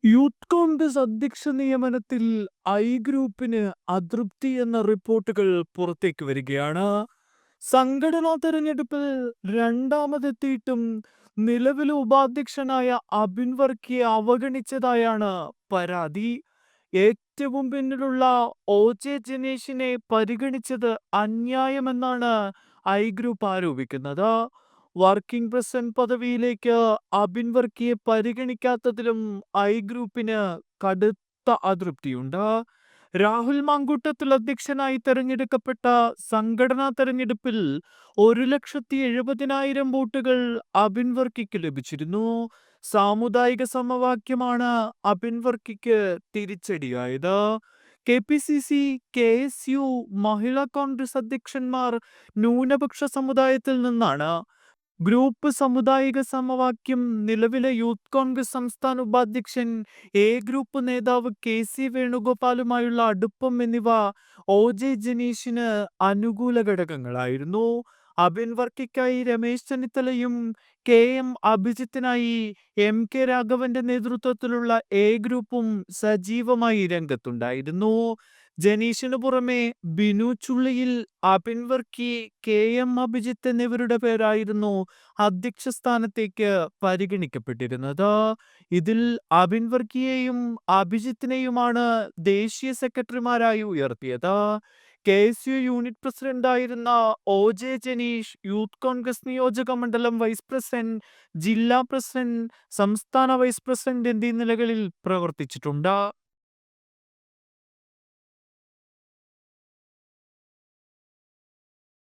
Youth Congress അധ്യക്ഷ നിയമനത്തിൽ I ഗ്രൂപ്പിന് അതൃപ്തി എന്ന റിപ്പോർട്ടുകൾ പുറത്തേക്ക് വരികയാണ്. സംഘടനാ തെരഞ്ഞെടുപ്പിൽ രണ്ടാമതെത്തിയിട്ടും നിലവിലെ ഉപാധ്യക്ഷനായ അബിൻ വർക്കിയെ അവഗണിച്ചതായാണ് പരാതി. ഏറ്റവും പിന്നിലുള്ള OJ ജനേഷിനെ പരിഗണിച്ചത് അന്യായമെന്നാണ് ഐ ഗ്രൂപ്പ് ആരോപിക്കുന്നത്. വർക്കിംഗ് പ്രസിഡന്റ് പദവിയിലേക്ക് അബിൻ വർക്കിയെ പരിഗണിക്കാത്തതിലും ഐ ഗ്രൂപ്പിന് കടുത്ത അതൃപ്തിയുണ്ട്. രാഹുൽ മാങ്കൂട്ടത്തിൽ അധ്യക്ഷനായി തെരഞ്ഞെടുക്കപ്പെട്ട സംഘടനാ തെരഞ്ഞെടുപ്പിൽ 1,70,000 വോട്ടുകൾ അബിൻ വർക്കിക്ക് ലഭിച്ചിരുന്നു. സാമുദായിക സമവാക്യമാണ് അബിൻ വർക്കിക്ക് തിരിച്ചടിയായത്. KPCC, KSU, മഹിളാ കോൺഗ്രസ് അധ്യക്ഷന്മാർ ന്യൂനപക്ഷ സമുദായത്തിൽ നിന്നാണ്. ഗ്രൂപ്പ് സാമുദായിക സമവാക്യം നിലവിലെ യൂത്ത് കോൺഗ്രസ് സംസ്ഥാന ഉപാധ്യക്ഷൻ, എ ഗ്രൂപ്പ് നേതാവ് KC വേണുഗോപാലുമായുള്ള അടുപ്പം എന്നിവ OJ ജനീഷിന് അനുകൂല ഘടകങ്ങളായിരുന്നു. അബിൻ വർക്കിക്കായി രമേശ് ചെന്നിത്തലയും KM അഭിജിത്തിനായി MK രാഘവന്റെ നേതൃത്വത്തിലുള്ള എ ഗ്രൂപ്പും സജീവമായി രംഗത്തുണ്ടായിരുന്നു. ജനീഷിനു പുറമെ ബിനു ചുള്ളിയിൽ, അബിൻ വർക്കി, KM അഭിജിത്ത് എന്നിവരുടെ പേരായിരുന്നു അധ്യക്ഷ സ്ഥാനത്തേക്ക് പരിഗണിക്കപ്പെട്ടിരുന്നത്. ഇതിൽ അബിൻ വർക്കിയെയും അഭിജിത്തിനെയുമാണ് ദേശീയ സെക്രട്ടറിമാരായി ഉയർത്തിയത്. KSU യൂണിറ്റ് പ്രസിഡന്റായിരുന്ന OJ ജനീഷ് യൂത്ത് കോൺഗ്രസ് നിയോജക മണ്ഡലം വൈസ് പ്രസിഡന്റ്, ജില്ലാ പ്രസിഡന്റ്, സംസ്ഥാന വൈസ് പ്രസിഡന്റ് എന്നീ നിലകളിൽ പ്രവർത്തിച്ചിട്ടുണ്ട്.